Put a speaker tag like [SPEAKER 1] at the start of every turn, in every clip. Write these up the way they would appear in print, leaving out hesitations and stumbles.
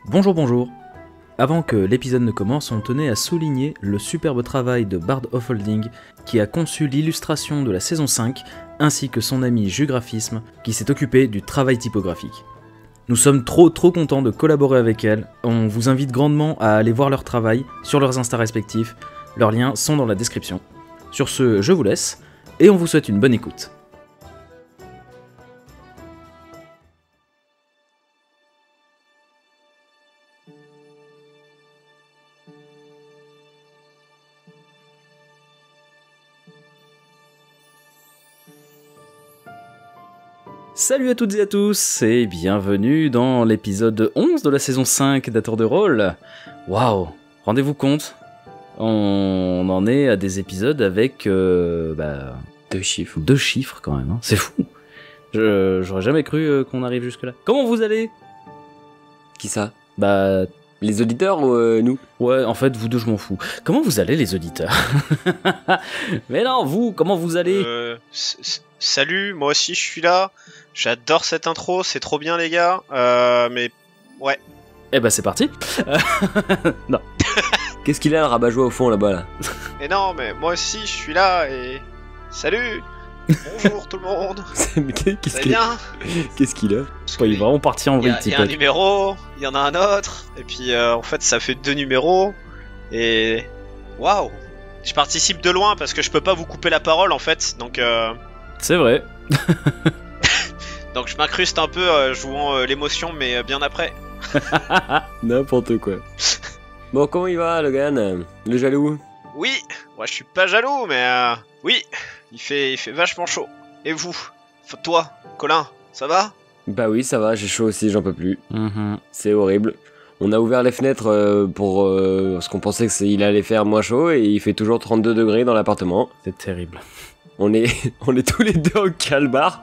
[SPEAKER 1] Bonjour, bonjour. Avant que l'épisode ne commence, on tenait à souligner le superbe travail de Bard of Holding qui a conçu l'illustration de la saison 5, ainsi que son ami Jugraphisme qui s'est occupé du travail typographique. Nous sommes trop contents de collaborer avec elle, on vous invite grandement à aller voir leur travail sur leurs Insta respectifs, leurs liens sont dans la description. Sur ce, je vous laisse, et on vous souhaite une bonne écoute. Salut à toutes et à tous, et bienvenue dans l'épisode 11 de la saison 5 d'À Tour de Rôle. Waouh, rendez-vous compte, on en est à des épisodes avec deux chiffres quand même, hein. C'est fou. J'aurais jamais cru qu'on arrive jusque là. Comment vous allez?
[SPEAKER 2] Qui ça?
[SPEAKER 1] Bah...
[SPEAKER 2] Les auditeurs ou nous?
[SPEAKER 1] Ouais, en fait, vous deux, je m'en fous. Comment vous allez, les auditeurs? Mais non, vous, comment vous allez?
[SPEAKER 3] Salut, moi aussi je suis là. J'adore cette intro, c'est trop bien les gars. Mais ouais.
[SPEAKER 1] Eh ben c'est parti. Non.
[SPEAKER 2] Qu'est-ce qu'il a le rabat-joie au fond là-bas là?
[SPEAKER 3] Et non, mais moi aussi je suis là et salut. Bonjour tout le monde.
[SPEAKER 2] Qu'est-ce qu'il
[SPEAKER 3] bien?
[SPEAKER 2] Qu'est-ce qu'il a?
[SPEAKER 1] Il est vraiment parti en vrille.
[SPEAKER 3] Il y a un numéro, il y en a un autre, et puis en fait ça fait 2 numéros. Et waouh. Je participe de loin parce que je peux pas vous couper la parole en fait, donc.
[SPEAKER 1] C'est vrai.
[SPEAKER 3] Donc je m'incruste un peu jouant l'émotion, mais bien après.
[SPEAKER 2] N'importe quoi. Bon, comment il va, Logan? Le jaloux?
[SPEAKER 3] Oui, moi je suis pas jaloux, mais oui, il fait vachement chaud. Et vous? Toi, Colin, ça va?
[SPEAKER 2] Bah oui, ça va, j'ai chaud aussi, j'en peux plus. C'est horrible. On a ouvert les fenêtres pour parce qu'on pensait qu'il allait faire moins chaud et il fait toujours 32 degrés dans l'appartement.
[SPEAKER 1] C'est terrible.
[SPEAKER 2] On est tous les deux en calbar.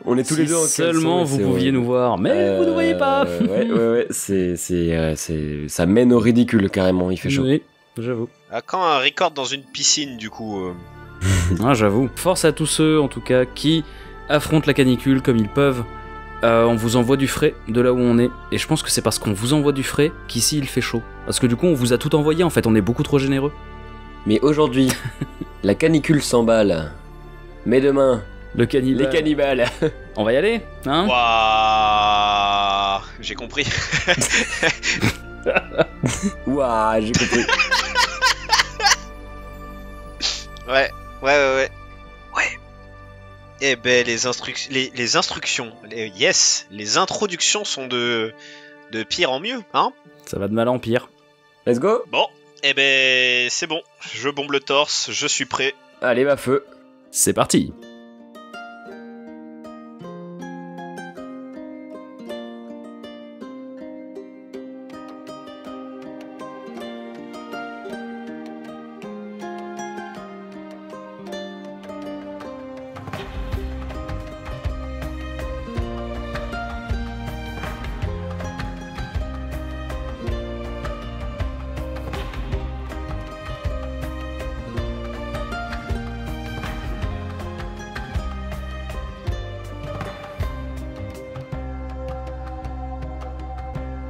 [SPEAKER 2] On est tous les deux en caleçon.
[SPEAKER 1] Seulement vous pouviez nous voir, mais vous ne voyez pas.
[SPEAKER 2] Ouais, ça mène au ridicule carrément, il fait chaud.
[SPEAKER 1] Oui, j'avoue.
[SPEAKER 3] À quand un record dans une piscine du coup
[SPEAKER 1] Ah, j'avoue. Force à tous ceux, en tout cas, qui affrontent la canicule comme ils peuvent. On vous envoie du frais de là où on est. Et je pense que c'est parce qu'on vous envoie du frais qu'ici il fait chaud. Parce que du coup, on vous a tout envoyé, en fait, on est beaucoup trop généreux.
[SPEAKER 2] Mais aujourd'hui, la canicule s'emballe. Mais demain,
[SPEAKER 1] les
[SPEAKER 2] cannibales.
[SPEAKER 1] On va y aller, hein?
[SPEAKER 3] Waouh, j'ai compris.
[SPEAKER 2] Waouh, j'ai compris.
[SPEAKER 3] Ouais. Eh ben les instructions, les introductions sont de pire en mieux, hein?
[SPEAKER 1] Ça va de mal en pire.
[SPEAKER 2] Let's go.
[SPEAKER 3] Bon, eh ben c'est bon, je bombe le torse, je suis prêt.
[SPEAKER 2] Allez, ma feu.
[SPEAKER 1] C'est parti.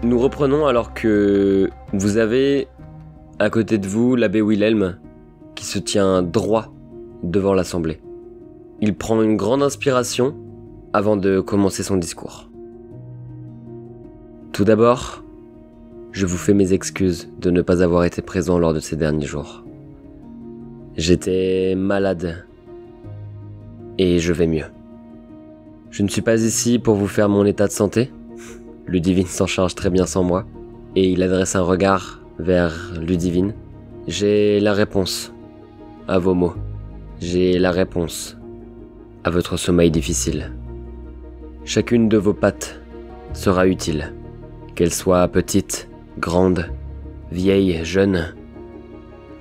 [SPEAKER 2] Nous reprenons alors que vous avez à côté de vous l'abbé Wilhelm qui se tient droit devant l'assemblée. Il prend une grande inspiration avant de commencer son discours. Tout d'abord, je vous fais mes excuses de ne pas avoir été présent lors de ces derniers jours. J'étais malade et je vais mieux. Je ne suis pas ici pour vous faire mon état de santé. Ludivine s'en charge très bien sans moi, et il adresse un regard vers Ludivine. J'ai la réponse à vos mots. J'ai la réponse à votre sommeil difficile. Chacune de vos pattes sera utile, qu'elle soit petite, grande, vieille, jeune.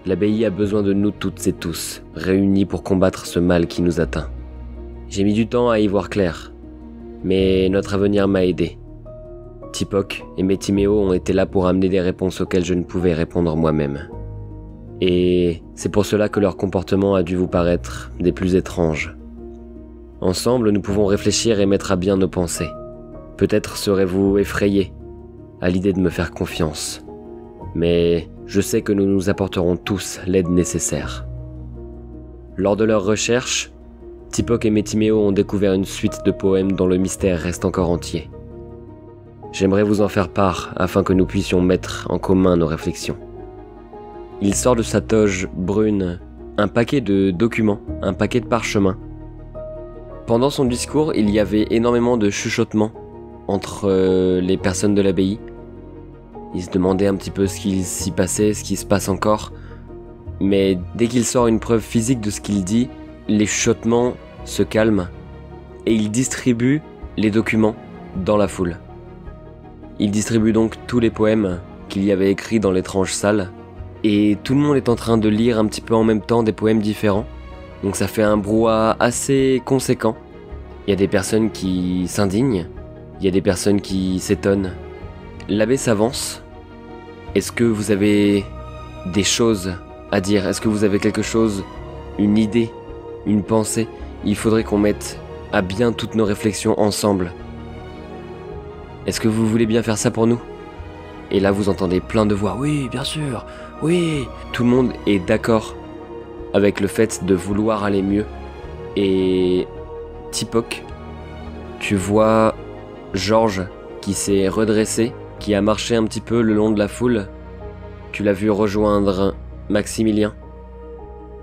[SPEAKER 2] L'abbaye a besoin de nous toutes et tous, réunis pour combattre ce mal qui nous atteint. J'ai mis du temps à y voir clair, mais notre avenir m'a aidé. Tipoc et Métiméo ont été là pour amener des réponses auxquelles je ne pouvais répondre moi-même. Et c'est pour cela que leur comportement a dû vous paraître des plus étranges. Ensemble, nous pouvons réfléchir et mettre à bien nos pensées. Peut-être serez-vous effrayés à l'idée de me faire confiance. Mais je sais que nous nous apporterons tous l'aide nécessaire. Lors de leurs recherches, Tipoc et Métiméo ont découvert une suite de poèmes dont le mystère reste encore entier. J'aimerais vous en faire part afin que nous puissions mettre en commun nos réflexions. Il sort de sa toge brune un paquet de documents, un paquet de parchemins. Pendant son discours, il y avait énormément de chuchotements entre les personnes de l'abbaye. Ils se demandaient un petit peu ce qu'il s'y passait, ce qui se passe encore. Mais dès qu'il sort une preuve physique de ce qu'il dit, les chuchotements se calment et il distribue les documents dans la foule. Il distribue donc tous les poèmes qu'il y avait écrits dans l'étrange salle et tout le monde est en train de lire un petit peu en même temps des poèmes différents. Donc ça fait un brouhaha assez conséquent. Il y a des personnes qui s'indignent, il y a des personnes qui s'étonnent. L'abbé s'avance. Est-ce que vous avez des choses à dire? Est-ce que vous avez quelque chose, une idée, une pensée? Il faudrait qu'on mette à bien toutes nos réflexions ensemble. Est-ce que vous voulez bien faire ça pour nous? Et là vous entendez plein de voix. Oui, bien sûr, oui. Tout le monde est d'accord avec le fait de vouloir aller mieux. Et Tipoc, tu vois Georges qui s'est redressé, qui a marché un petit peu le long de la foule. Tu l'as vu rejoindre Maximilien.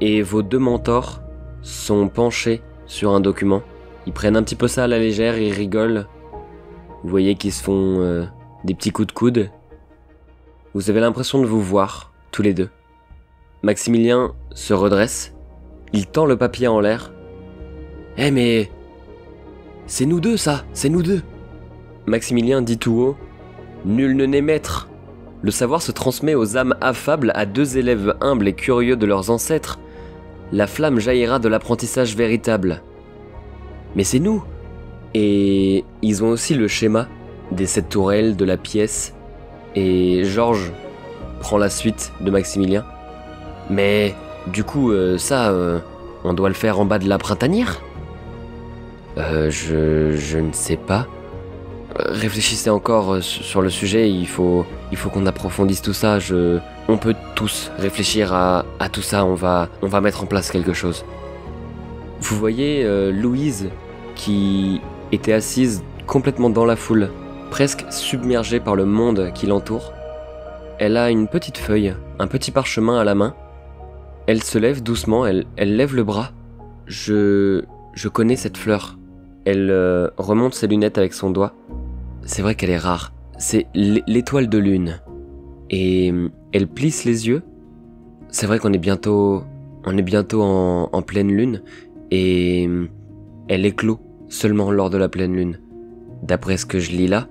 [SPEAKER 2] Et vos deux mentors sont penchés sur un document. Ils prennent un petit peu ça à la légère, ils rigolent. Vous voyez qu'ils se font des petits coups de coude. Vous avez l'impression de vous voir, tous les deux. Maximilien se redresse. Il tend le papier en l'air. « Eh mais... c'est nous deux ça, c'est nous deux !» Maximilien dit tout haut. « Nul ne n'est maître. Le savoir se transmet aux âmes affables à deux élèves humbles et curieux de leurs ancêtres. La flamme jaillira de l'apprentissage véritable. » Mais c'est nous. Et ils ont aussi le schéma des 7 tourelles, de la pièce. Et Georges prend la suite de Maximilien. Mais du coup, on doit le faire en bas de la printanière ? Je ne sais pas. Réfléchissez encore sur le sujet, il faut qu'on approfondisse tout ça. On peut tous réfléchir à tout ça, on va mettre en place quelque chose. Vous voyez Louise qui était assise complètement dans la foule, presque submergée par le monde qui l'entoure. Elle a une petite feuille, un petit parchemin à la main. Elle se lève doucement, elle lève le bras. Je connais cette fleur. Elle remonte ses lunettes avec son doigt. C'est vrai qu'elle est rare. C'est l'étoile de lune. Et elle plisse les yeux. C'est vrai qu'on est bientôt en pleine lune. Et elle éclot seulement lors de la pleine lune. D'après ce que je lis là,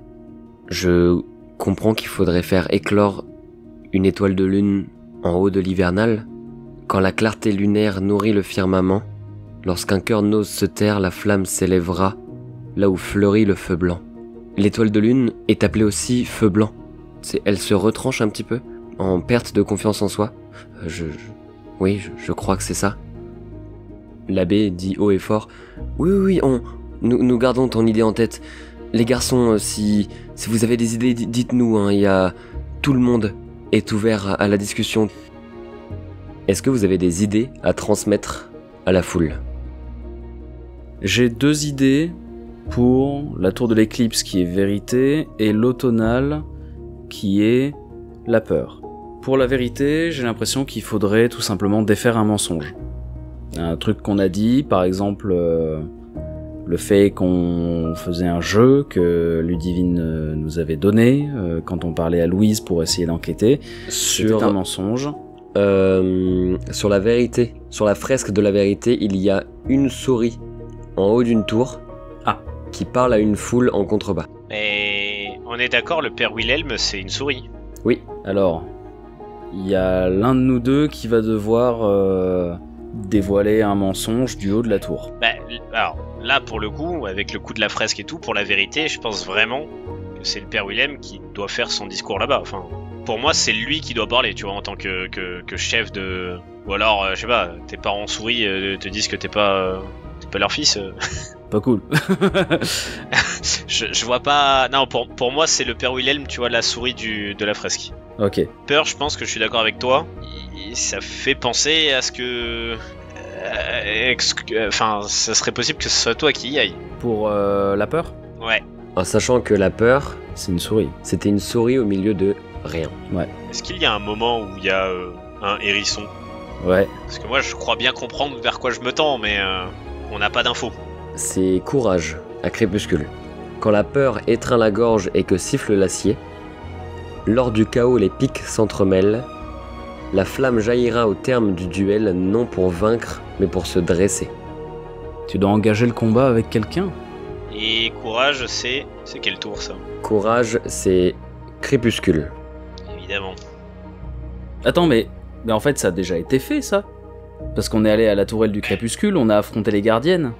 [SPEAKER 2] je comprends qu'il faudrait faire éclore une étoile de lune en haut de l'hivernal. Quand la clarté lunaire nourrit le firmament, lorsqu'un cœur n'ose se taire, la flamme s'élèvera là où fleurit le feu blanc. L'étoile de lune est appelée aussi feu blanc. Elle se retranche un petit peu, en perte de confiance en soi. Oui, je crois que c'est ça. L'abbé dit haut et fort. Oui, nous gardons ton idée en tête. Les garçons, si vous avez des idées, dites-nous. Tout le monde est ouvert à la discussion. Est-ce que vous avez des idées à transmettre à la foule ?
[SPEAKER 1] J'ai 2 idées pour la tour de l'éclipse qui est vérité et l'automnale qui est la peur. Pour la vérité, j'ai l'impression qu'il faudrait tout simplement défaire un mensonge. Un truc qu'on a dit, par exemple le fait qu'on faisait un jeu que Ludivine nous avait donné quand on parlait à Louise pour essayer d'enquêter. C'était un mensonge.
[SPEAKER 2] Sur la vérité, sur la fresque de la vérité, il y a une souris en haut d'une tour qui parle à une foule en contrebas.
[SPEAKER 3] Et on est d'accord, le père Wilhelm, c'est une souris.
[SPEAKER 2] Oui.
[SPEAKER 1] Alors, il y a l'un de nous deux qui va devoir dévoiler un mensonge du haut de la tour.
[SPEAKER 3] Alors, là, pour le coup, avec le coup de la fresque et tout, pour la vérité, je pense vraiment que c'est le père Wilhelm qui doit faire son discours là-bas. Enfin, pour moi, c'est lui qui doit parler, tu vois, en tant que chef de... Ou alors, je sais pas, tes parents souris te disent que t'es pas pas leur fils.
[SPEAKER 1] Pas cool.
[SPEAKER 3] Je vois pas. Non, pour moi, c'est le père Wilhelm, tu vois, la souris de la fresque.
[SPEAKER 1] Ok.
[SPEAKER 3] Peur, je pense que je suis d'accord avec toi. Ça fait penser à ce que. Enfin, ça serait possible que ce soit toi qui y aille.
[SPEAKER 1] Pour la peur,
[SPEAKER 3] Ouais.
[SPEAKER 2] En sachant que la peur,
[SPEAKER 1] c'est une souris.
[SPEAKER 2] c'était une souris au milieu de rien.
[SPEAKER 3] Est-ce qu'il y a un moment où il y a un hérisson?
[SPEAKER 1] Ouais.
[SPEAKER 3] Parce que moi, je crois bien comprendre vers quoi je me tends, mais on n'a pas d'infos.
[SPEAKER 2] C'est courage, à crépuscule. Quand la peur étreint la gorge et que siffle l'acier, lors du chaos les pics s'entremêlent, la flamme jaillira au terme du duel, non pour vaincre, mais pour se dresser.
[SPEAKER 1] Tu dois engager le combat avec quelqu'un.
[SPEAKER 3] Et courage, c'est quel tour ça?
[SPEAKER 2] Courage, c'est crépuscule.
[SPEAKER 3] Évidemment.
[SPEAKER 1] Attends, mais en fait, ça a déjà été fait, ça. Parce qu'on est allé à la tourelle du crépuscule, on a affronté les gardiennes.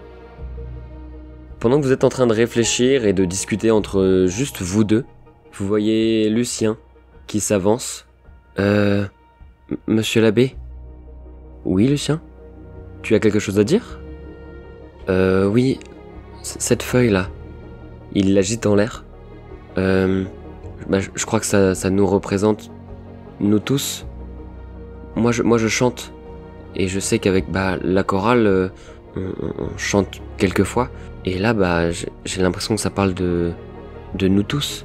[SPEAKER 2] Pendant que vous êtes en train de réfléchir et de discuter entre juste vous deux, vous voyez Lucien qui s'avance. Monsieur l'abbé? Oui, Lucien? Tu as quelque chose à dire? Oui, cette feuille-là. Il l'agite en l'air. Je crois que ça nous représente, nous tous. Moi je chante. Et je sais qu'avec la chorale, on chante quelquefois. Et là, j'ai l'impression que ça parle de nous tous.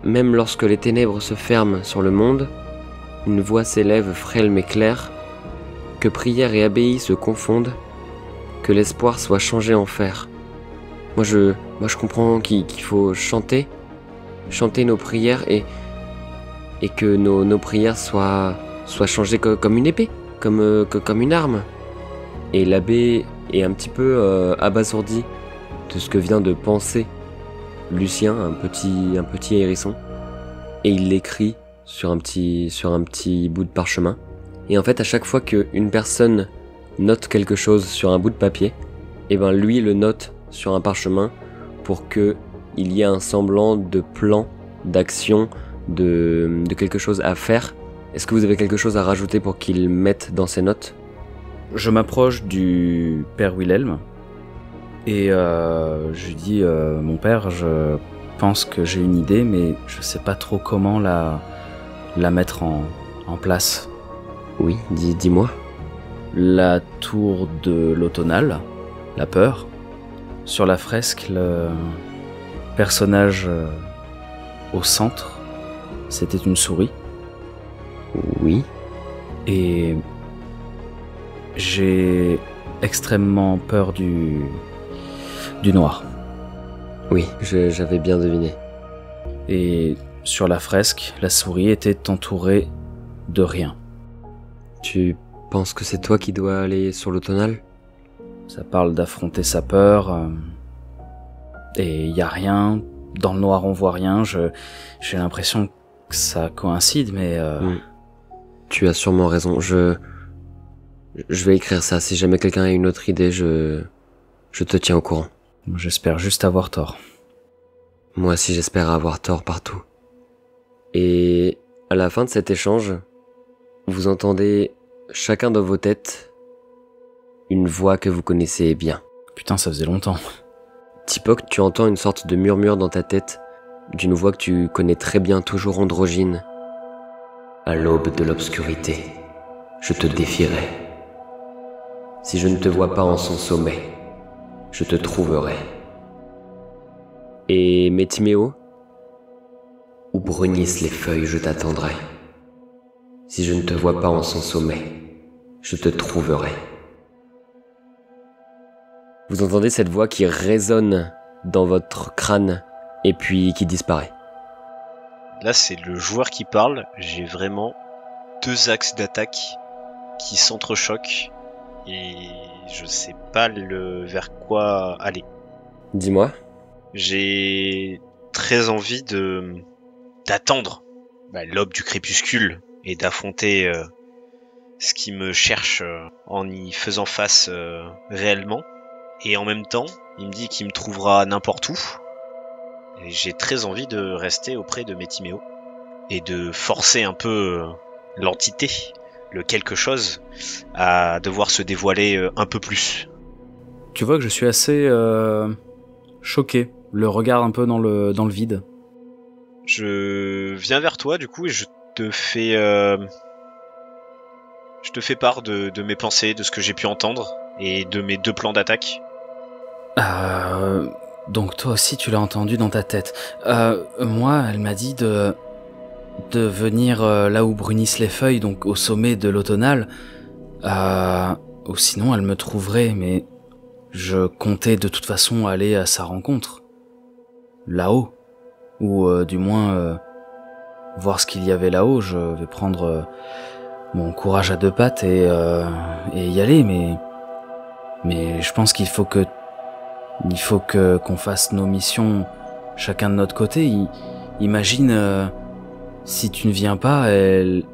[SPEAKER 2] Même lorsque les ténèbres se ferment sur le monde, une voix s'élève frêle mais claire, que prière et abbaye se confondent, que l'espoir soit changé en fer. Moi je comprends qu'il faut chanter nos prières et que nos prières soient changées comme une épée, comme une arme. Et l'abbé est un petit peu abasourdi de ce que vient de penser Lucien, un petit hérisson, et il l'écrit sur un petit bout de parchemin. Et en fait, à chaque fois qu'une personne note quelque chose sur un bout de papier, et lui le note sur un parchemin pour que il y ait un semblant de plan, d'action, de quelque chose à faire. Est-ce que vous avez quelque chose à rajouter pour qu'il mette dans ses notes?
[SPEAKER 1] Je m'approche du père Wilhelm et je lui dis mon père, je pense que j'ai une idée, mais je sais pas trop comment la mettre en place.
[SPEAKER 2] Oui, dis-moi.
[SPEAKER 1] La tour de l'automnale, la peur. Sur la fresque, le personnage au centre, c'était une souris.
[SPEAKER 2] Oui.
[SPEAKER 1] Et j'ai extrêmement peur du noir.
[SPEAKER 2] Oui, j'avais bien deviné.
[SPEAKER 1] Et sur la fresque, la souris était entourée de rien.
[SPEAKER 2] Tu penses que c'est toi qui dois aller sur l'automnale?
[SPEAKER 1] Ça parle d'affronter sa peur. Et il y a rien. Dans le noir, on voit rien. J'ai l'impression que ça coïncide, mais...
[SPEAKER 2] Tu as sûrement raison. Je vais écrire ça. Si jamais quelqu'un a une autre idée, je te tiens au courant.
[SPEAKER 1] J'espère juste avoir tort.
[SPEAKER 2] Moi aussi, j'espère avoir tort partout. Et à la fin de cet échange, vous entendez chacun dans vos têtes une voix que vous connaissez bien.
[SPEAKER 1] Putain, ça faisait longtemps.
[SPEAKER 2] Tipok, tu entends une sorte de murmure dans ta tête d'une voix que tu connais très bien, toujours androgyne. À l'aube de l'obscurité, je te défierai. Si je ne te vois pas en son sommet, je te trouverai. Et Métiméo, où brunissent les feuilles, je t'attendrai. Si je ne te vois pas en son sommet, je te trouverai. Vous entendez cette voix qui résonne dans votre crâne et puis qui disparaît.
[SPEAKER 3] Là, c'est le joueur qui parle. J'ai vraiment deux axes d'attaque qui s'entrechoquent et je sais pas vers quoi aller.
[SPEAKER 2] Dis-moi.
[SPEAKER 3] J'ai très envie d'attendre l'aube du crépuscule et d'affronter ce qui me cherche en y faisant face réellement. Et en même temps, il me dit qu'il me trouvera n'importe où. Et j'ai très envie de rester auprès de Métiméo et de forcer un peu l'entité, le quelque chose, à devoir se dévoiler un peu plus.
[SPEAKER 1] Tu vois que je suis assez choqué, le regard un peu dans le vide.
[SPEAKER 3] Je viens vers toi du coup et je te fais part de mes pensées, de ce que j'ai pu entendre et de mes 2 plans d'attaque.
[SPEAKER 1] Donc toi aussi tu l'as entendu dans ta tête. Moi, elle m'a dit de venir là où brunissent les feuilles, donc au sommet de l'automnal. Ou sinon elle me trouverait, mais je comptais de toute façon aller à sa rencontre. Là-haut. Ou du moins voir ce qu'il y avait là-haut. Je vais prendre mon courage à 2 pattes et y aller, mais je pense qu'il faut qu'on fasse nos missions chacun de notre côté. Imagine si tu ne viens pas, elle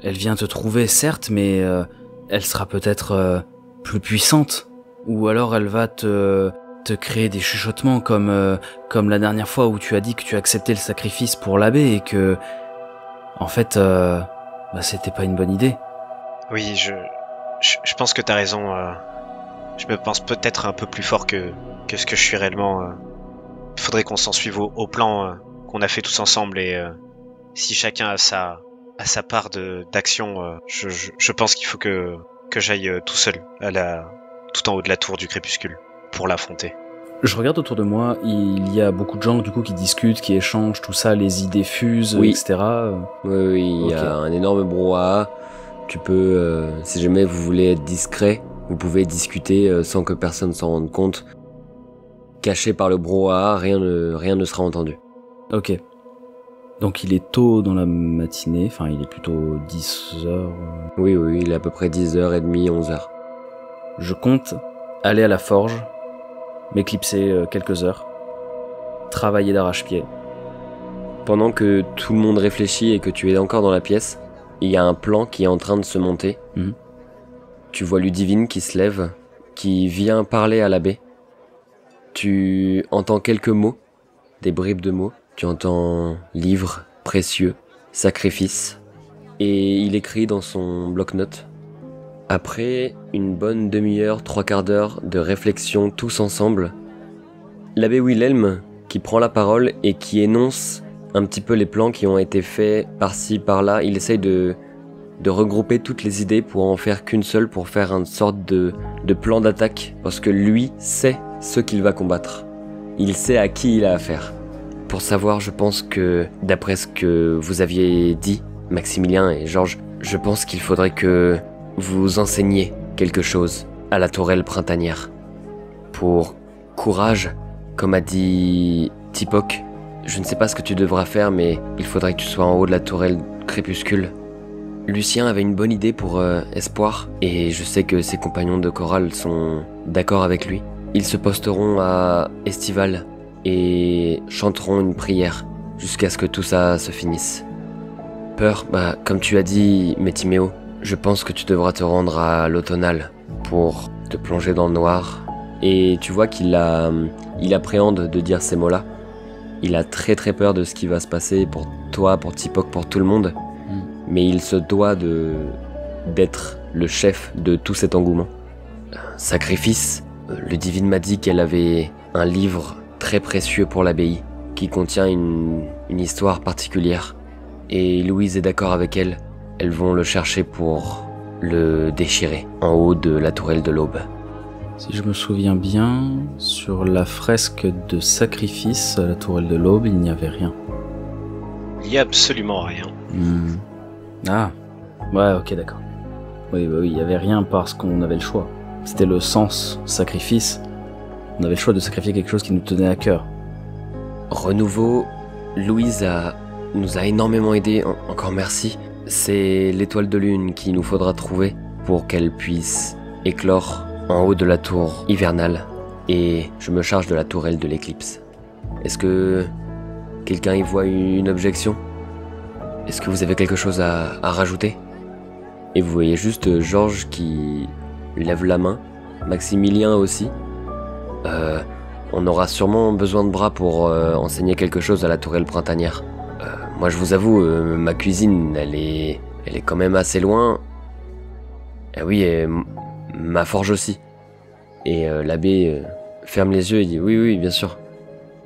[SPEAKER 1] vient te trouver certes, mais elle sera peut-être plus puissante, ou alors elle va te créer des chuchotements comme la dernière fois où tu as dit que tu acceptais le sacrifice pour l'abbé et que en fait c'était pas une bonne idée.
[SPEAKER 3] Oui, je pense que t'as raison. Je me pense peut-être un peu plus fort que ce que je suis réellement. Il faudrait qu'on s'en suive au plan qu'on a fait tous ensemble et si chacun a sa part d'action, je pense qu'il faut que j'aille tout seul tout en haut de la tour du crépuscule pour l'affronter.
[SPEAKER 1] Je regarde autour de moi, il y a beaucoup de gens du coup qui discutent, qui échangent, tout ça, les idées fusent,
[SPEAKER 2] oui.
[SPEAKER 1] etc.
[SPEAKER 2] Oui, il y a un énorme brouhaha. Tu peux, si jamais vous voulez être discret, vous pouvez discuter sans que personne s'en rende compte. Caché par le brouhaha, rien ne sera entendu.
[SPEAKER 1] Ok. Donc il est tôt dans la matinée, enfin il est plutôt 10h.
[SPEAKER 2] Oui, il est à peu près 10h30, 11h.
[SPEAKER 1] Je compte aller à la forge, m'éclipser quelques heures, travailler d'arrache-pied.
[SPEAKER 2] Pendant que tout le monde réfléchit et que tu es encore dans la pièce, il y a un plan qui est en train de se monter.
[SPEAKER 1] Mmh.
[SPEAKER 2] Tu vois Ludivine qui se lève, qui vient parler à l'abbé. Tu entends quelques mots, des bribes de mots. Tu entends livre précieux, sacrifice, et il écrit dans son bloc-notes. Après une bonne demi-heure, 3/4 d'heure de réflexion tous ensemble, l'abbé Wilhelm qui prend la parole et qui énonce un petit peu les plans qui ont été faits par-ci, par-là. Il essaye de regrouper toutes les idées pour en faire qu'une seule, pour faire une sorte de plan d'attaque, parce que lui sait ce qu'il va combattre. Il sait à qui il a affaire. Pour savoir, je pense que, d'après ce que vous aviez dit, Maximilien et Georges, je pense qu'il faudrait que vous enseigniez quelque chose à la tourelle printanière. Pour courage, comme a dit Tipoc, je ne sais pas ce que tu devras faire, mais il faudrait que tu sois en haut de la tourelle crépuscule. Lucien avait une bonne idée pour Espoir, et je sais que ses compagnons de chorale sont d'accord avec lui. Ils se posteront à Estival et chanteront une prière jusqu'à ce que tout ça se finisse. Peur, comme tu as dit, Métiméo, je pense que tu devras te rendre à l'automnal pour te plonger dans le noir. Et tu vois qu'il appréhende de dire ces mots-là. Il a très très peur de ce qui va se passer pour toi, pour Tipoc, pour tout le monde. Mais il se doit d'être le chef de tout cet engouement. Sacrifice, Ludivine m'a dit qu'elle avait un livre très précieux pour l'abbaye, qui contient une histoire particulière. Et Louise est d'accord avec elle. Elles vont le chercher pour le déchirer, en haut de la tourelle de l'Aube.
[SPEAKER 1] Si je me souviens bien, sur la fresque de sacrifice à la tourelle de l'Aube, il n'y avait rien.
[SPEAKER 3] Il n'y a absolument rien.
[SPEAKER 1] Ah, ouais, ok, d'accord. Oui, il n'y avait rien parce qu'on avait le choix. C'était le sens sacrifice. On avait le choix de sacrifier quelque chose qui nous tenait à cœur.
[SPEAKER 2] Renouveau, Louise nous a énormément aidés, encore merci. C'est l'étoile de lune qu'il nous faudra trouver pour qu'elle puisse éclore en haut de la tour hivernale. Et je me charge de la tourelle de l'éclipse. Est-ce que quelqu'un y voit une objection ? Est-ce que vous avez quelque chose à rajouter ? Et vous voyez juste Georges qui lève la main, Maximilien aussi. On aura sûrement besoin de bras pour enseigner quelque chose à la tourelle printanière. Moi je vous avoue, ma cuisine, elle est quand même assez loin. Et oui, et ma forge aussi. Et l'abbé ferme les yeux et dit « Oui, bien sûr.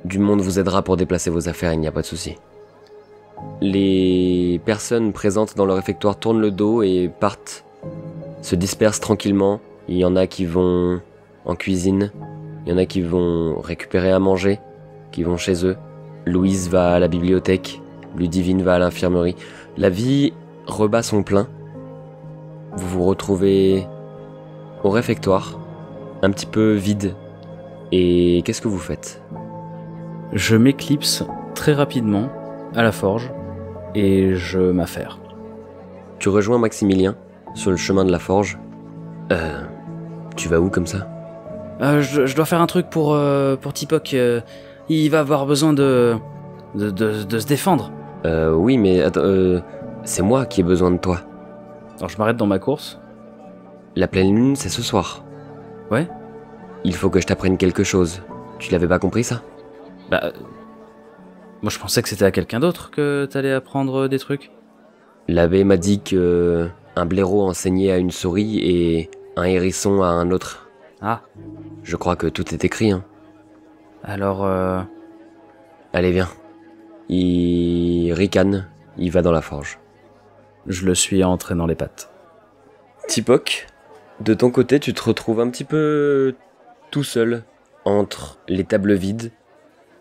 [SPEAKER 2] Du monde vous aidera pour déplacer vos affaires, il n'y a pas de souci. » Les personnes présentes dans le réfectoire tournent le dos et partent, se dispersent tranquillement. Il y en a qui vont en cuisine, il y en a qui vont récupérer à manger, qui vont chez eux. Louise va à la bibliothèque, Ludivine va à l'infirmerie. La vie rebat son plein. Vous vous retrouvez au réfectoire, un petit peu vide. Et qu'est-ce que vous faites ?
[SPEAKER 1] Je m'éclipse très rapidement à la forge et je m'affaire.
[SPEAKER 2] Tu rejoins Maximilien sur le chemin de la forge. Tu vas où comme ça ?
[SPEAKER 1] Je dois faire un truc pour Tipoc. Il va avoir besoin de se défendre.
[SPEAKER 2] Oui, mais attends, c'est moi qui ai besoin de toi.
[SPEAKER 1] Alors je m'arrête dans ma course.
[SPEAKER 2] La pleine lune, c'est ce soir.
[SPEAKER 1] Ouais ?
[SPEAKER 2] Il faut que je t'apprenne quelque chose. Tu l'avais pas compris, ça ?
[SPEAKER 1] Bah... Moi je pensais que c'était à quelqu'un d'autre que t'allais apprendre des trucs.
[SPEAKER 2] L'abbé m'a dit que un blaireau enseignait à une souris et un hérisson à un autre.
[SPEAKER 1] Ah.
[SPEAKER 2] Je crois que tout est écrit, hein.
[SPEAKER 1] Alors
[SPEAKER 2] Allez, viens. Il ricane, il va dans la forge.
[SPEAKER 1] Je le suis en entraînant les pattes.
[SPEAKER 2] Tipoc, de ton côté, tu te retrouves un petit peu tout seul entre les tables vides,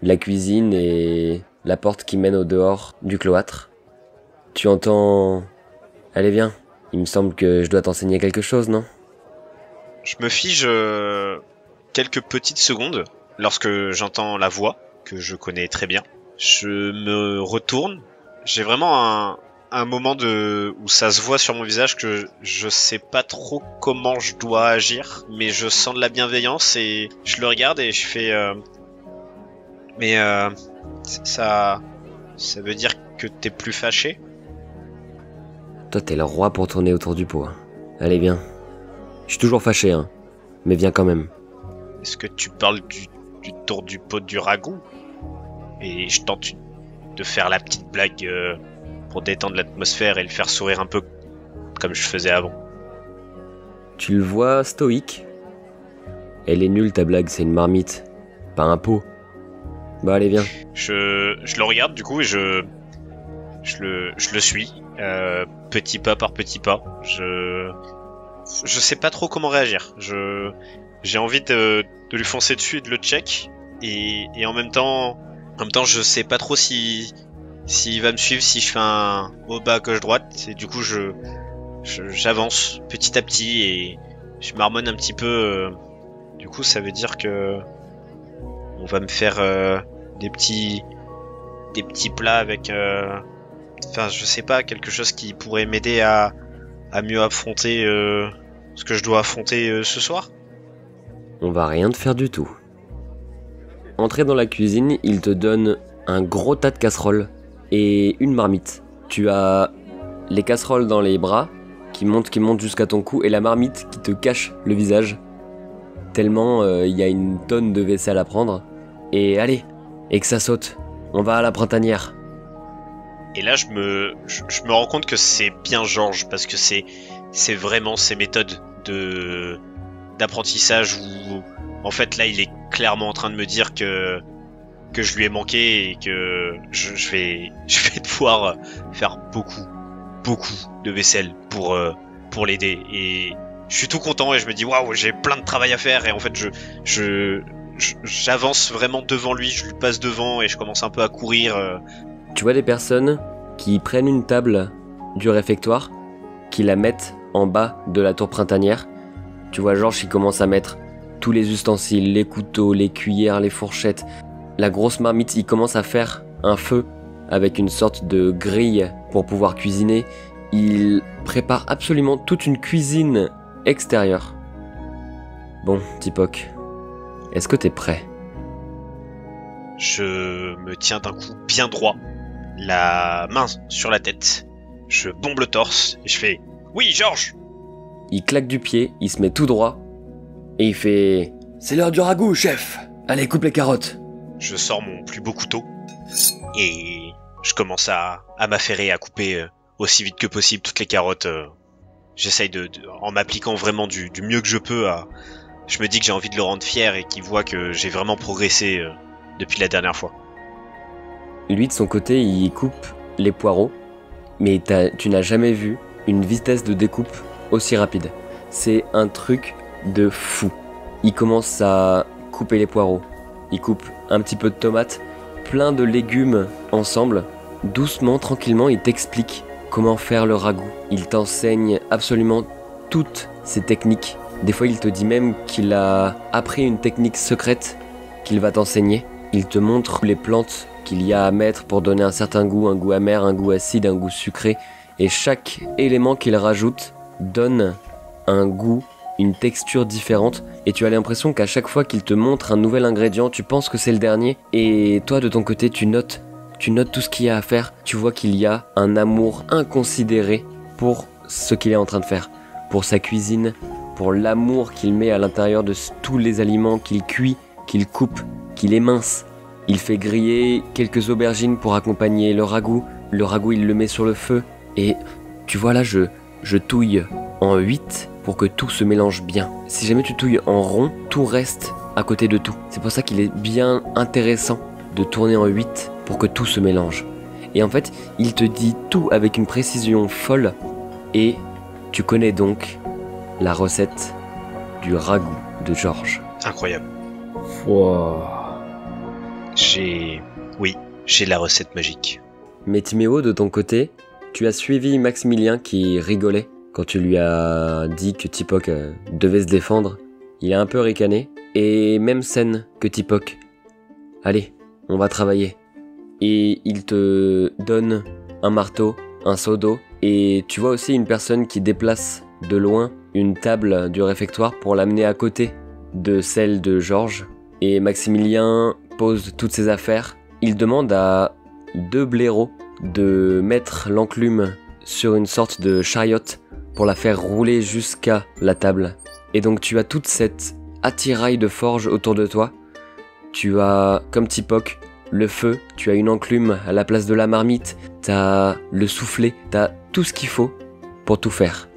[SPEAKER 2] la cuisine et la porte qui mène au dehors du cloître. Tu entends... Allez, viens. Il me semble que je dois t'enseigner quelque chose, non ?
[SPEAKER 3] Je me fige quelques petites secondes lorsque j'entends la voix, que je connais très bien. Je me retourne. J'ai vraiment un moment où ça se voit sur mon visage que je sais pas trop comment je dois agir, mais je sens de la bienveillance et je le regarde et je fais... Mais ça veut dire que t'es plus fâché ?
[SPEAKER 2] Toi, t'es le roi pour tourner autour du pot. Allez, viens. Je suis toujours fâché, hein. Mais viens quand même.
[SPEAKER 3] Est-ce que tu parles du tour du pot du ragoût ? Et je tente de faire la petite blague pour détendre l'atmosphère et le faire sourire un peu comme je faisais avant.
[SPEAKER 2] Tu le vois stoïque. Elle est nulle ta blague, c'est une marmite. Pas un pot. Bah allez, viens.
[SPEAKER 3] Je le regarde du coup et je le suis. Petit pas par petit pas. Je sais pas trop comment réagir. J'ai envie de lui foncer dessus et de le check. Et en même temps, je sais pas trop s'il va me suivre si je fais un haut bas gauche droite. Et du coup, j'avance petit à petit et je marmonne un petit peu. Du coup, ça veut dire que on va me faire des petits plats avec, enfin, je sais pas, quelque chose qui pourrait m'aider à mieux affronter ce que je dois affronter ce soir.
[SPEAKER 2] On va rien te faire du tout. Entré dans la cuisine, il te donne un gros tas de casseroles et une marmite. Tu as les casseroles dans les bras qui montent jusqu'à ton cou et la marmite qui te cache le visage. Tellement il y a une tonne de vaisselle à prendre. Et allez, et que ça saute. On va à la printanière.
[SPEAKER 3] Et là, je me rends compte que c'est bien Georges parce que c'est vraiment ses méthodes d'apprentissage où en fait là il est clairement en train de me dire que je lui ai manqué et que je vais devoir faire beaucoup de vaisselle pour l'aider et je suis tout content et je me dis waouh, j'ai plein de travail à faire et en fait j'avance vraiment devant lui, je lui passe devant et je commence un peu à courir.
[SPEAKER 2] Tu vois des personnes qui prennent une table du réfectoire, qui la mettent en bas de la tour printanière. Tu vois Georges qui commence à mettre tous les ustensiles, les couteaux, les cuillères, les fourchettes, la grosse marmite. Il commence à faire un feu avec une sorte de grille pour pouvoir cuisiner. Il prépare absolument toute une cuisine extérieure. Bon, Tipoc, est-ce que t'es prêt ?
[SPEAKER 3] Je me tiens d'un coup bien droit, la main sur la tête. Je bombe le torse et je fais « Oui, Georges !»
[SPEAKER 2] Il claque du pied, il se met tout droit et il fait « C'est l'heure du ragoût, chef ! Allez, coupe les carottes !»
[SPEAKER 3] Je sors mon plus beau couteau et je commence à m'affairer, à couper aussi vite que possible toutes les carottes. J'essaye en m'appliquant vraiment du mieux que je peux Je me dis que j'ai envie de le rendre fier et qu'il voit que j'ai vraiment progressé depuis la dernière fois.
[SPEAKER 2] Lui, de son côté, il coupe les poireaux, mais tu n'as jamais vu une vitesse de découpe aussi rapide. C'est un truc de fou. Il commence à couper les poireaux, il coupe un petit peu de tomates, plein de légumes ensemble. Doucement, tranquillement, il t'explique comment faire le ragoût. Il t'enseigne absolument toutes ces techniques. Des fois, il te dit même qu'il a appris une technique secrète qu'il va t'enseigner. Il te montre les plantes qu'il y a à mettre pour donner un certain goût, un goût amer, un goût acide, un goût sucré. Et chaque élément qu'il rajoute donne un goût, une texture différente. Et tu as l'impression qu'à chaque fois qu'il te montre un nouvel ingrédient, tu penses que c'est le dernier. Et toi, de ton côté, tu notes tout ce qu'il y a à faire. Tu vois qu'il y a un amour inconsidéré pour ce qu'il est en train de faire, pour sa cuisine, pour l'amour qu'il met à l'intérieur de tous les aliments qu'il cuit, qu'il coupe, qu'il émince. Il fait griller quelques aubergines pour accompagner le ragoût. Le ragoût, il le met sur le feu. Et tu vois là, je touille en 8 pour que tout se mélange bien. Si jamais tu touilles en rond, tout reste à côté de tout. C'est pour ça qu'il est bien intéressant de tourner en 8 pour que tout se mélange. Et en fait, il te dit tout avec une précision folle. Et tu connais donc la recette du ragoût de Georges.
[SPEAKER 3] Incroyable.
[SPEAKER 1] Wow.
[SPEAKER 3] J'ai la recette magique.
[SPEAKER 2] Mais Timéo, de ton côté, tu as suivi Maximilien qui rigolait quand tu lui as dit que Tipoc devait se défendre. Il a un peu ricané. Et même scène que Tipoc. Allez, on va travailler. Et il te donne un marteau, un seau d'eau. Et tu vois aussi une personne qui déplace de loin une table du réfectoire pour l'amener à côté de celle de Georges. Et Maximilien pose toutes ses affaires. Il demande à 2 blaireaux de mettre l'enclume sur une sorte de chariote pour la faire rouler jusqu'à la table. Et donc tu as toute cette attirail de forge autour de toi. Tu as, comme Tipoc, le feu, tu as une enclume à la place de la marmite, t'as le soufflet, t'as tout ce qu'il faut pour tout faire.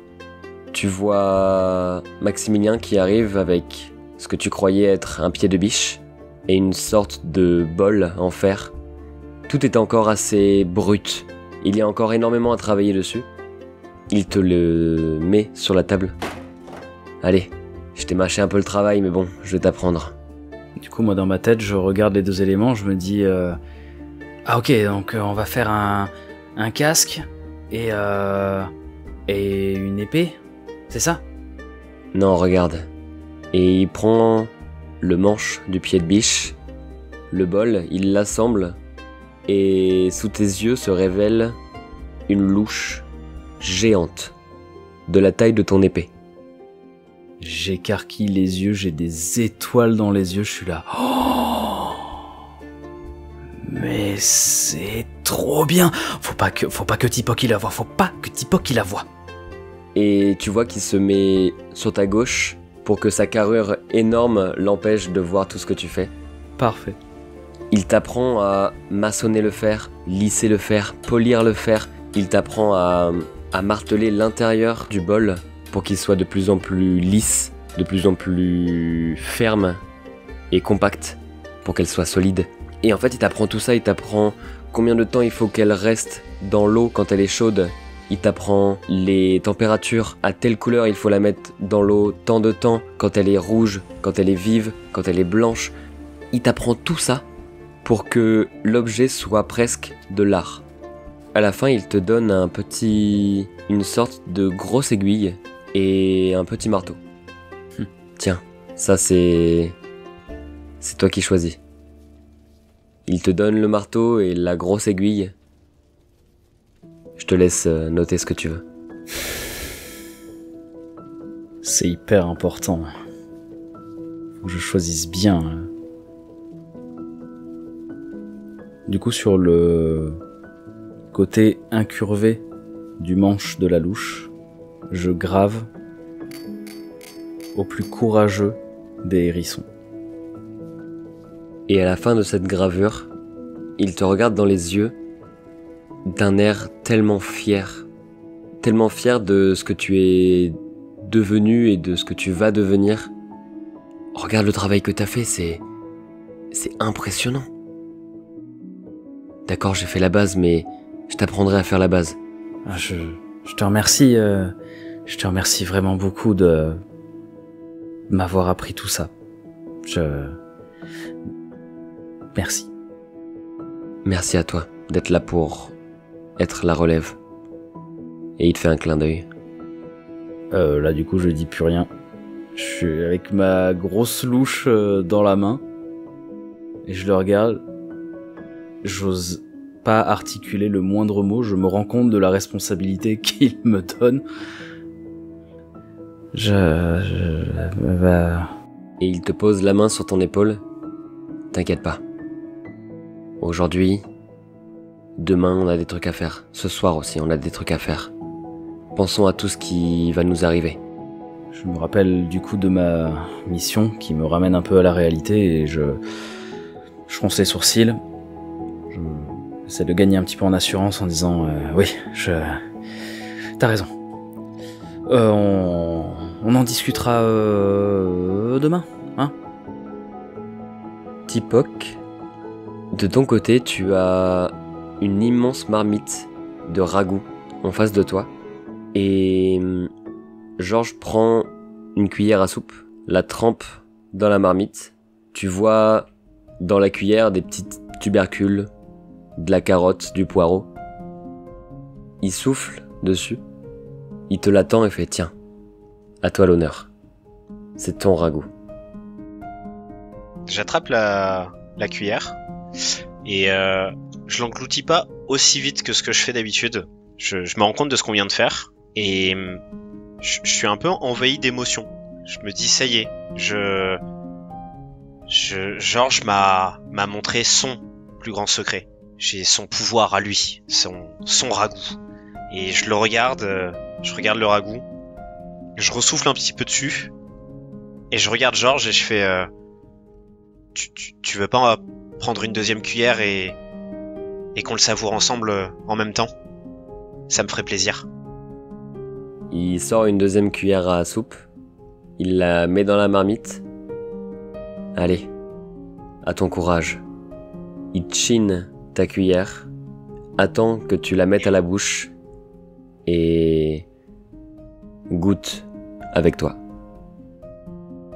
[SPEAKER 2] Tu vois Maximilien qui arrive avec ce que tu croyais être un pied de biche et une sorte de bol en fer. Tout est encore assez brut. Il y a encore énormément à travailler dessus. Il te le met sur la table. Allez, je t'ai mâché un peu le travail, mais bon, je vais t'apprendre.
[SPEAKER 1] Du coup, moi, dans ma tête, je regarde les 2 éléments, je me dis... Ah ok, donc on va faire un casque et une épée, c'est ça?
[SPEAKER 2] Non, regarde. Et il prend le manche du pied de biche, le bol, il l'assemble, et sous tes yeux se révèle une louche géante, de la taille de ton épée.
[SPEAKER 1] J'écarquille les yeux, j'ai des étoiles dans les yeux, je suis là. Oh, mais c'est trop bien. Faut pas que Tipoc il la voie, faut pas que Tipoc il la voie.
[SPEAKER 2] Et tu vois qu'il se met sur ta gauche pour que sa carrure énorme l'empêche de voir tout ce que tu fais.
[SPEAKER 1] Parfait.
[SPEAKER 2] Il t'apprend à maçonner le fer, lisser le fer, polir le fer. Il t'apprend à marteler l'intérieur du bol pour qu'il soit de plus en plus lisse, de plus en plus ferme et compact pour qu'elle soit solide. Et en fait, il t'apprend tout ça, il t'apprend combien de temps il faut qu'elle reste dans l'eau quand elle est chaude. Il t'apprend les températures, à telle couleur il faut la mettre dans l'eau tant de temps, quand elle est rouge, quand elle est vive, quand elle est blanche. Il t'apprend tout ça pour que l'objet soit presque de l'art. À la fin, il te donne une sorte de grosse aiguille et un petit marteau. Tiens, ça c'est toi qui choisis. Il te donne le marteau et la grosse aiguille. Je te laisse noter ce que tu veux.
[SPEAKER 1] C'est hyper important. Faut que je choisisse bien. Du coup, sur le côté incurvé du manche de la louche, je grave au plus courageux des hérissons.
[SPEAKER 2] Et à la fin de cette gravure, il te regarde dans les yeux d'un air tellement fier de ce que tu es devenu et de ce que tu vas devenir. Regarde le travail que t'as fait, c'est impressionnant. D'accord, j'ai fait la base, mais je t'apprendrai à faire la base.
[SPEAKER 1] Je te remercie, je te remercie vraiment beaucoup de m'avoir appris tout ça. Merci.
[SPEAKER 2] Merci à toi d'être là pour être la relève. Et il te fait un clin d'œil.
[SPEAKER 1] Là du coup je dis plus rien. Je suis avec ma grosse louche dans la main. Et je le regarde. J'ose pas articuler le moindre mot. Je me rends compte de la responsabilité qu'il me donne.
[SPEAKER 2] Et il te pose la main sur ton épaule. T'inquiète pas. Aujourd'hui, demain on a des trucs à faire. Ce soir aussi on a des trucs à faire. Pensons à tout ce qui va nous arriver.
[SPEAKER 1] Je me rappelle du coup de ma mission qui me ramène un peu à la réalité et je fronce les sourcils. J'essaie de gagner un petit peu en assurance en disant oui, t'as raison. On en discutera demain, hein.
[SPEAKER 2] Tipoc, de ton côté, tu as une immense marmite de ragoût en face de toi. Et Georges prend une cuillère à soupe, la trempe dans la marmite. Tu vois dans la cuillère des petites tubercules, de la carotte, du poireau. Il souffle dessus. Il te l'attend et fait « Tiens, à toi l'honneur. C'est ton ragoût. »
[SPEAKER 3] J'attrape la cuillère et je l'engloutis pas aussi vite que ce que je fais d'habitude. Je me rends compte de ce qu'on vient de faire et je suis un peu envahi d'émotions. Je me dis ça y est, Georges m'a montré son plus grand secret. J'ai son pouvoir à lui, son ragoût. Et je le regarde, je regarde le ragoût, je ressouffle un petit peu dessus et je regarde Georges et je fais tu veux pas prendre une deuxième cuillère et qu'on le savoure ensemble en même temps? Ça me ferait plaisir.
[SPEAKER 2] Il sort une deuxième cuillère à soupe. Il la met dans la marmite. Allez, à ton courage. Il chine ta cuillère. Attends que tu la mettes à la bouche. Et goûte avec toi.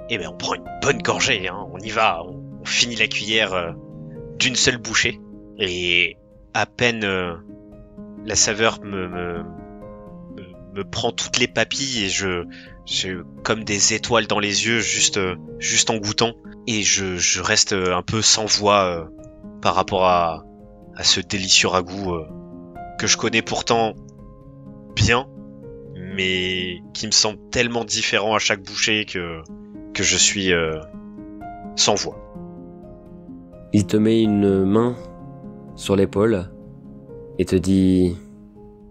[SPEAKER 3] Eh ben on prend une bonne gorgée, hein. On y va. On finit la cuillère d'une seule bouchée. Et à peine la saveur me prend toutes les papilles et j'ai comme des étoiles dans les yeux juste en goûtant. Et je reste un peu sans voix par rapport à ce délicieux ragoût que je connais pourtant bien, mais qui me semble tellement différent à chaque bouchée que je suis sans voix.
[SPEAKER 2] Il te met une main sur l'épaule et te dit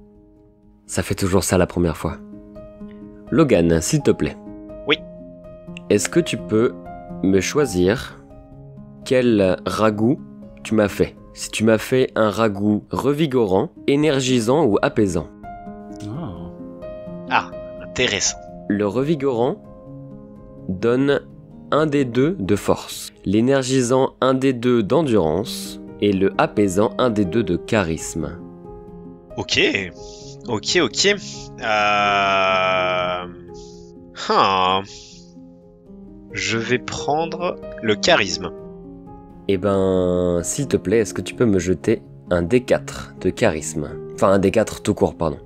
[SPEAKER 2] « Ça fait toujours ça la première fois. » Logan, s'il te plaît.
[SPEAKER 3] Oui.
[SPEAKER 2] Est-ce que tu peux me choisir quel ragoût tu m'as fait? Si tu m'as fait un ragoût revigorant, énergisant ou apaisant.
[SPEAKER 1] Oh.
[SPEAKER 3] Ah, intéressant.
[SPEAKER 2] Le revigorant donne un des deux de force, l'énergisant un des deux d'endurance et le apaisant un des deux de charisme.
[SPEAKER 3] Ok. Je vais prendre le charisme.
[SPEAKER 2] Eh ben, s'il te plaît, est-ce que tu peux me jeter un D4 de charisme? Enfin, un D4 tout court, pardon.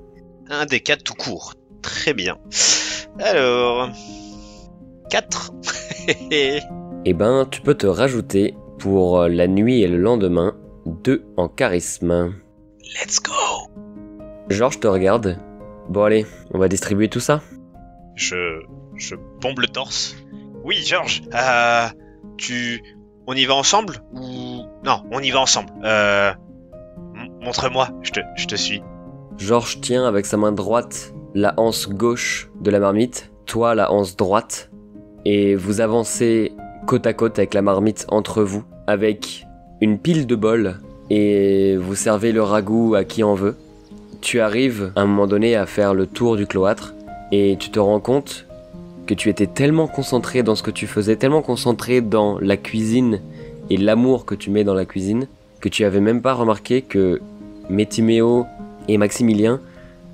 [SPEAKER 3] Un des 4 tout court. Très bien. Alors... 4.
[SPEAKER 2] Eh ben, tu peux te rajouter pour la nuit et le lendemain 2 en charisme.
[SPEAKER 3] Let's go.
[SPEAKER 2] Georges te regarde. Bon allez, on va distribuer tout ça.
[SPEAKER 3] Je bombe le torse. Oui, Georges. On y va ensemble ou... Non, on y va ensemble. Montre-moi, je te suis.
[SPEAKER 2] Georges tient avec sa main droite la anse gauche de la marmite, toi la anse droite, et vous avancez côte à côte avec la marmite entre vous, avec une pile de bols, et vous servez le ragoût à qui en veut. Tu arrives à un moment donné à faire le tour du cloître, et tu te rends compte que tu étais tellement concentré dans ce que tu faisais, tellement concentré dans la cuisine et l'amour que tu mets dans la cuisine, que tu avais même pas remarqué que Métiméo et Maximilien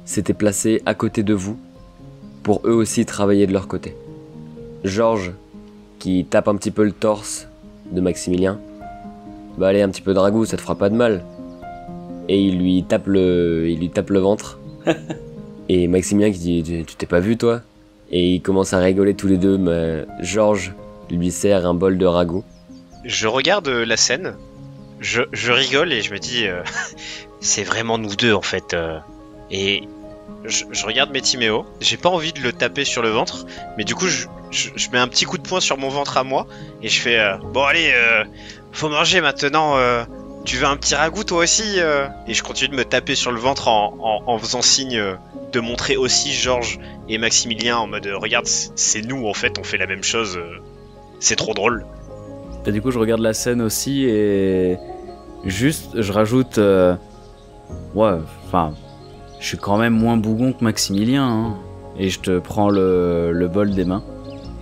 [SPEAKER 2] s'étaient placés à côté de vous pour eux aussi travailler de leur côté. Georges, qui tape un petit peu le torse de Maximilien, bah allez, un petit peu de ragoût, ça te fera pas de mal. Et il lui tape le ventre. Et Maximilien qui dit, tu t'es pas vu toi? Et ils commencent à rigoler tous les deux, mais Georges lui sert un bol de ragoût.
[SPEAKER 3] Je regarde la scène, je rigole et je me dis, c'est vraiment nous deux en fait. Et je regarde Métiméo, j'ai pas envie de le taper sur le ventre, mais du coup je mets un petit coup de poing sur mon ventre à moi et je fais, bon allez, faut manger maintenant, tu veux un petit ragoût toi aussi Et je continue de me taper sur le ventre en faisant signe de montrer aussi Georges et Maximilien en mode, regarde, c'est nous en fait, on fait la même chose, c'est trop drôle.
[SPEAKER 1] Et du coup, je regarde la scène aussi et juste, je rajoute, ouais, enfin, je suis quand même moins bougon que Maximilien, hein. Et je te prends le bol des mains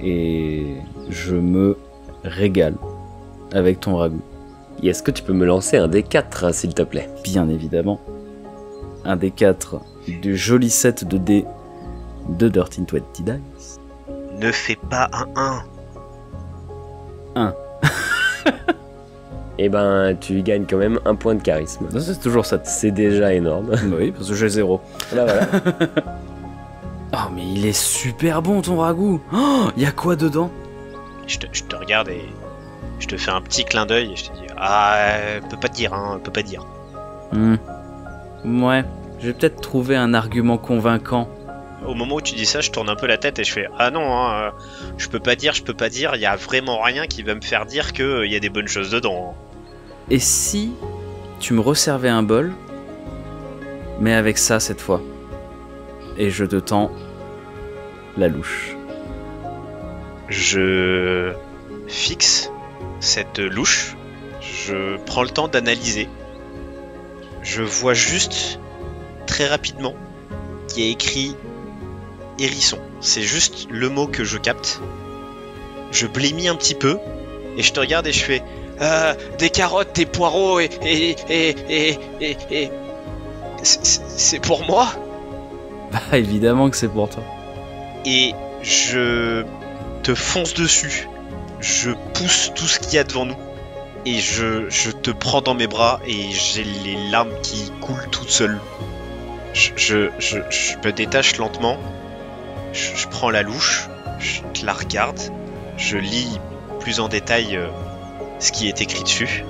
[SPEAKER 1] et je me régale avec ton ragoût.
[SPEAKER 2] Et est-ce que tu peux me lancer un D4, s'il te plaît?
[SPEAKER 1] Bien évidemment. Un D4 du joli set de dés de Dirty 20 Dice.
[SPEAKER 3] Ne fais pas un 1.
[SPEAKER 2] Eh ben, tu gagnes quand même un point de charisme.
[SPEAKER 1] Non, c'est toujours ça.
[SPEAKER 2] C'est déjà énorme.
[SPEAKER 1] Oui, parce que j'ai 0.
[SPEAKER 2] Là, voilà.
[SPEAKER 1] Oh, mais il est super bon ton ragoût. Oh, y a quoi dedans?
[SPEAKER 3] Je te regarde et je te fais un petit clin d'œil et je te dis, peut pas te dire, hein, peut pas te dire.
[SPEAKER 1] Ouais, je vais peut-être trouver un argument convaincant.
[SPEAKER 3] Au moment où tu dis ça, je tourne un peu la tête et je fais, ah non, hein, je peux pas dire, il y a vraiment rien qui va me faire dire qu'il y a des bonnes choses dedans.
[SPEAKER 1] Et si tu me resservais un bol, mais avec ça cette fois, et je te tends la louche.
[SPEAKER 3] Je fixe cette louche, je prends le temps d'analyser, je vois juste très rapidement qu'il y a écrit hérisson. C'est juste le mot que je capte. Je blémis un petit peu et je te regarde et je fais des carottes, des poireaux et c'est pour moi.
[SPEAKER 1] Bah évidemment que c'est pour toi.
[SPEAKER 3] Et je te fonce dessus. Je pousse tout ce qu'il y a devant nous et je te prends dans mes bras et j'ai les larmes qui coulent toutes seules. Je me détache lentement. Je prends la louche, je te la regarde, je lis plus en détail ce qui est écrit dessus,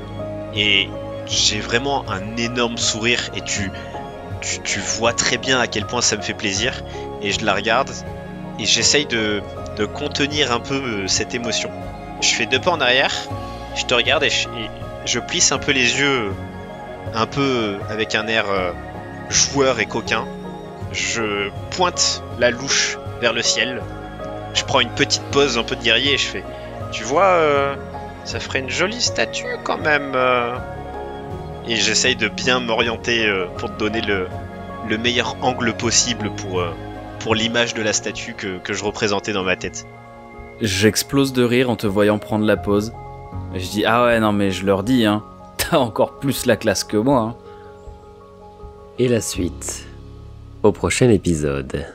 [SPEAKER 3] et j'ai vraiment un énorme sourire, et tu vois très bien à quel point ça me fait plaisir, et je la regarde, et j'essaye de contenir un peu cette émotion. Je fais 2 pas en arrière, je te regarde, et je plisse un peu les yeux, un peu avec un air joueur et coquin. Je pointe la louche vers le ciel. Je prends une petite pause un peu de guerrier et je fais, tu vois, ça ferait une jolie statue quand même. Et j'essaye de bien m'orienter pour te donner le meilleur angle possible pour l'image de la statue que je représentais dans ma tête.
[SPEAKER 1] J'explose de rire en te voyant prendre la pause. Je dis, ah ouais, non mais je leur dis, hein, t'as encore plus la classe que moi. Hein.
[SPEAKER 2] Et la suite, au prochain épisode.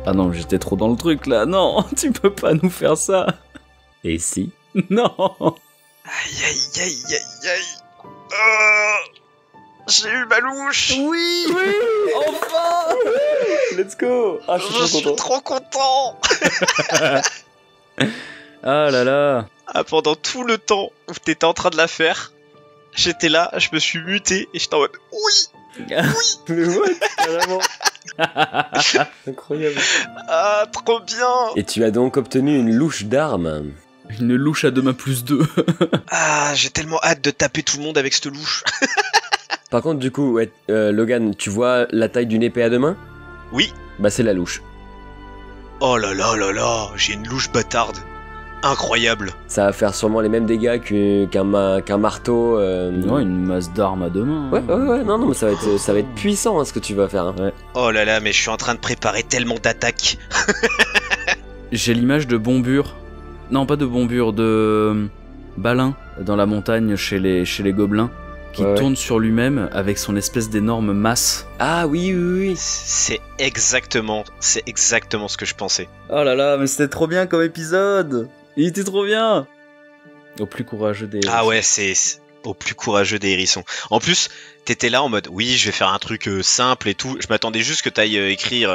[SPEAKER 1] Ah non, j'étais trop dans le truc là, non, tu peux pas nous faire ça.
[SPEAKER 2] Et si?
[SPEAKER 1] Non.
[SPEAKER 3] Aïe aïe aïe aïe aïe. J'ai eu ma louche.
[SPEAKER 1] Oui, enfin. Let's go. Ah,
[SPEAKER 3] je suis trop content.
[SPEAKER 1] Ah là là.
[SPEAKER 3] Pendant tout le temps où t'étais en train de la faire, j'étais là, je me suis muté et j'étais en mode oui.
[SPEAKER 2] Mais ouais, carrément. Incroyable.
[SPEAKER 3] Ah, trop bien.
[SPEAKER 2] Et tu as donc obtenu une louche d'armes.
[SPEAKER 1] Une louche à 2 mains plus 2.
[SPEAKER 3] Ah, j'ai tellement hâte de taper tout le monde avec cette louche.
[SPEAKER 2] Par contre, du coup, ouais, Logan, tu vois la taille d'une épée à 2 mains?
[SPEAKER 3] Oui.
[SPEAKER 2] Bah, c'est la louche.
[SPEAKER 3] Oh là là là là, j'ai une louche bâtarde. Incroyable.
[SPEAKER 2] Ça va faire sûrement les mêmes dégâts qu'un marteau.
[SPEAKER 1] Non, une masse d'armes à 2 mains.
[SPEAKER 2] Ouais, non, mais ça va être puissant hein, ce que tu vas faire. Hein.
[SPEAKER 1] Ouais.
[SPEAKER 3] Oh là là, mais je suis en train de préparer tellement d'attaques.
[SPEAKER 1] J'ai l'image de Bombure. Non, pas de Bombure, de Balin dans la montagne chez les gobelins, qui tourne sur lui-même avec son espèce d'énorme masse.
[SPEAKER 2] Ah oui.
[SPEAKER 3] C'est exactement ce que je pensais.
[SPEAKER 1] Oh là là, mais c'était trop bien comme épisode. Il était trop bien. Au plus courageux des...
[SPEAKER 3] Ah ouais, c'est au plus courageux des hérissons. En plus, t'étais là en mode, oui, je vais faire un truc simple et tout. Je m'attendais juste que t'ailles écrire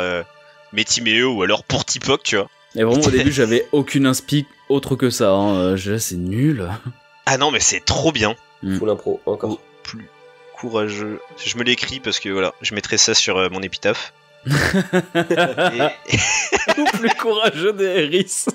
[SPEAKER 3] Métiméo ou alors pour Tipoc, tu vois.
[SPEAKER 1] Et vraiment, au début, j'avais aucune inspi autre que ça. Hein. C'est nul.
[SPEAKER 3] Ah non, mais c'est trop bien.
[SPEAKER 2] Full impro, encore.
[SPEAKER 3] Au plus courageux. Je me l'écris parce que voilà, je mettrai ça sur mon épitaphe.
[SPEAKER 1] Au plus courageux des hérissons.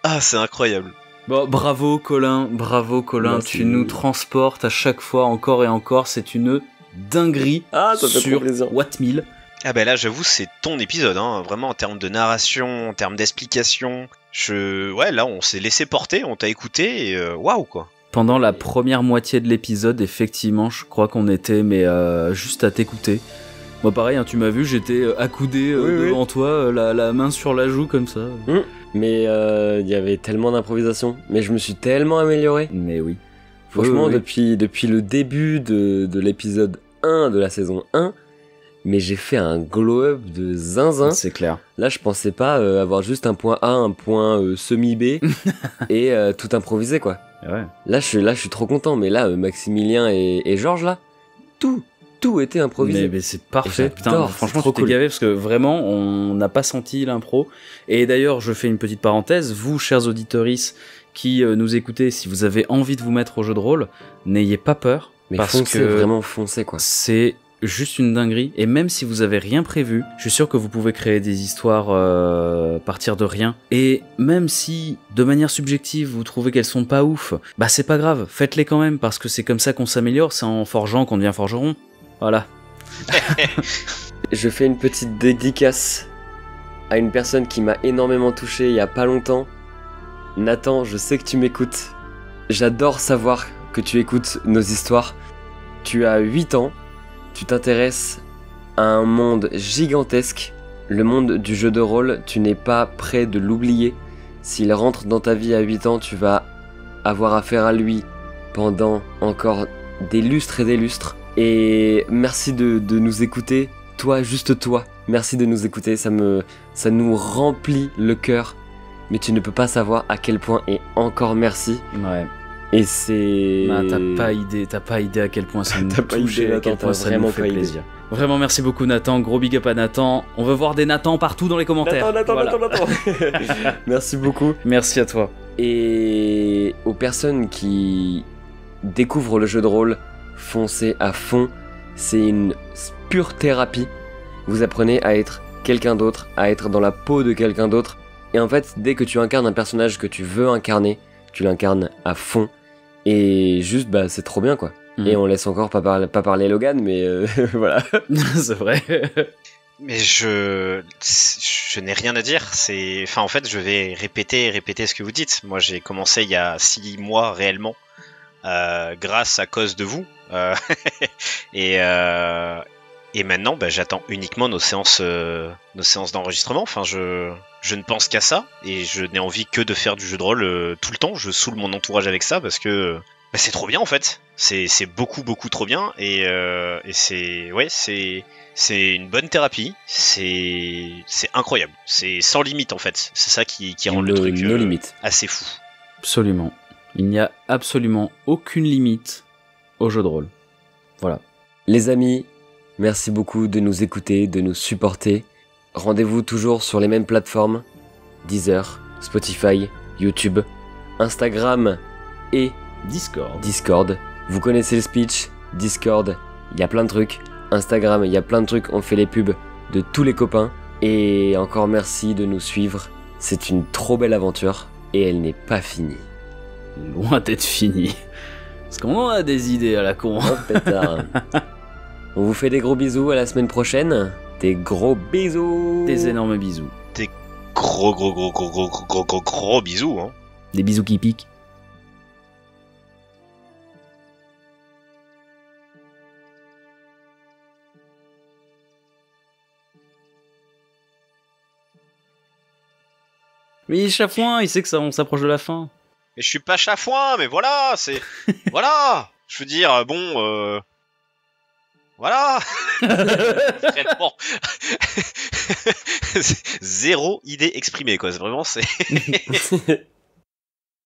[SPEAKER 3] Ah, c'est incroyable.
[SPEAKER 1] Bon, bravo Colin.
[SPEAKER 2] Merci.
[SPEAKER 1] Tu nous transportes à chaque fois encore et encore. C'est une dinguerie
[SPEAKER 2] Ah, ça fait
[SPEAKER 1] sur
[SPEAKER 2] plaisir.
[SPEAKER 1] Watt 1000.
[SPEAKER 3] Ah ben là, j'avoue, c'est ton épisode, hein. Vraiment en termes de narration, en termes d'explication. Ouais, là, on s'est laissé porter, on t'a écouté et waouh, quoi.
[SPEAKER 1] Pendant la première moitié de l'épisode, effectivement, je crois qu'on était juste à t'écouter. Moi, pareil, hein, tu m'as vu, j'étais accoudé devant toi, la main sur la joue comme ça.
[SPEAKER 2] Mais il y avait tellement d'improvisation. Mais je me suis tellement amélioré.
[SPEAKER 1] Mais oui.
[SPEAKER 2] Franchement,
[SPEAKER 1] Oui.
[SPEAKER 2] depuis le début de l'épisode 1 de la saison 1, mais j'ai fait un glow-up de zinzin.
[SPEAKER 1] C'est clair.
[SPEAKER 2] Là, je pensais pas avoir juste un point A, un point semi-B et tout improvisé, quoi.
[SPEAKER 1] Ouais.
[SPEAKER 2] Là, je suis trop content. Mais là, Maximilien et Georges, là, tout était improvisé.
[SPEAKER 1] Mais c'est parfait.
[SPEAKER 2] Et
[SPEAKER 1] Putain,
[SPEAKER 2] j'adore,
[SPEAKER 1] franchement,
[SPEAKER 2] c'est trop
[SPEAKER 1] tu t'es
[SPEAKER 2] cool.
[SPEAKER 1] gavé parce que vraiment, on n'a pas senti l'impro. Et d'ailleurs, je fais une petite parenthèse. Vous, chers auditoris qui nous écoutez, si vous avez envie de vous mettre au jeu de rôle, n'ayez pas peur.
[SPEAKER 2] Mais
[SPEAKER 1] parce
[SPEAKER 2] foncez,
[SPEAKER 1] que
[SPEAKER 2] vraiment foncez, quoi.
[SPEAKER 1] c'est juste une dinguerie. Et même si vous avez rien prévu, je suis sûr que vous pouvez créer des histoires à partir de rien. Et même si, de manière subjective, vous trouvez qu'elles sont pas ouf, bah c'est pas grave, faites-les quand même, parce que c'est comme ça qu'on s'améliore, c'est en forgeant qu'on devient forgeron. Voilà.
[SPEAKER 2] Je fais une petite dédicace à une personne qui m'a énormément touché il y a pas longtemps. Nathan, je sais que tu m'écoutes. J'adore savoir que tu écoutes nos histoires. Tu as 8 ans. Tu t'intéresses à un monde gigantesque. Le monde du jeu de rôle, tu n'es pas prêt de l'oublier. S'il rentre dans ta vie à 8 ans, tu vas avoir affaire à lui pendant encore des lustres et des lustres. Et merci de nous écouter. Toi, juste toi. Merci de nous écouter. Ça nous remplit le cœur. Mais tu ne peux pas savoir à quel point. Et encore merci.
[SPEAKER 1] Ouais.
[SPEAKER 2] Et c'est...
[SPEAKER 1] Bah, t'as pas idée à quel point ça nous
[SPEAKER 2] T'as pas
[SPEAKER 1] touche
[SPEAKER 2] idée,
[SPEAKER 1] et à quel
[SPEAKER 2] Nathan,
[SPEAKER 1] point
[SPEAKER 2] t'as
[SPEAKER 1] ça
[SPEAKER 2] vraiment
[SPEAKER 1] nous fait
[SPEAKER 2] pas idée.
[SPEAKER 1] plaisir. Vraiment, merci beaucoup Nathan. Gros big up à Nathan. On veut voir des Nathan partout dans les commentaires.
[SPEAKER 2] Nathan. Merci beaucoup.
[SPEAKER 1] Merci à toi.
[SPEAKER 2] Et aux personnes qui découvrent le jeu de rôle, foncez à fond. C'est une pure thérapie. Vous apprenez à être quelqu'un d'autre, à être dans la peau de quelqu'un d'autre. Et en fait, dès que tu incarnes un personnage que tu veux incarner, tu l'incarnes à fond. Et juste, bah, c'est trop bien, quoi. Et on laisse encore pas parler Logan, mais voilà.
[SPEAKER 1] C'est vrai.
[SPEAKER 3] Mais je n'ai rien à dire. En fait, je vais répéter ce que vous dites. Moi, j'ai commencé il y a 6 mois réellement, grâce à cause de vous. Et maintenant, bah, j'attends uniquement nos séances d'enregistrement. Enfin, je ne pense qu'à ça et je n'ai envie que de faire du jeu de rôle tout le temps. Je saoule mon entourage avec ça parce que bah, c'est trop bien en fait. C'est beaucoup trop bien et c'est une bonne thérapie. C'est incroyable. C'est sans limite en fait. C'est ça qui rend le truc
[SPEAKER 2] nos limites.
[SPEAKER 3] assez fou.
[SPEAKER 1] Absolument. Il n'y a absolument aucune limite au jeu de rôle. Voilà.
[SPEAKER 2] Les amis, merci beaucoup de nous écouter, de nous supporter. Rendez-vous toujours sur les mêmes plateformes, Deezer, Spotify, YouTube. Instagram et
[SPEAKER 1] Discord.
[SPEAKER 2] Discord. Vous connaissez le speech, Discord, il y a plein de trucs. Instagram, il y a plein de trucs, on fait les pubs de tous les copains. Et encore merci de nous suivre. C'est une trop belle aventure et elle n'est pas finie.
[SPEAKER 1] Loin d'être fini. Parce qu'on en a des idées à la con.
[SPEAKER 2] Oh pétard. On vous fait des gros bisous, à la semaine prochaine. Des gros bisous.
[SPEAKER 1] Des énormes bisous.
[SPEAKER 3] Gros bisous, hein.
[SPEAKER 1] Des bisous qui piquent. Oui, Chafouin, il sait que ça, on s'approche de la fin.
[SPEAKER 3] Mais je suis pas chafouin, mais voilà, c'est... voilà. Je veux dire, bon, voilà. Vraiment. Zéro idée exprimée, quoi. Vraiment, c'est...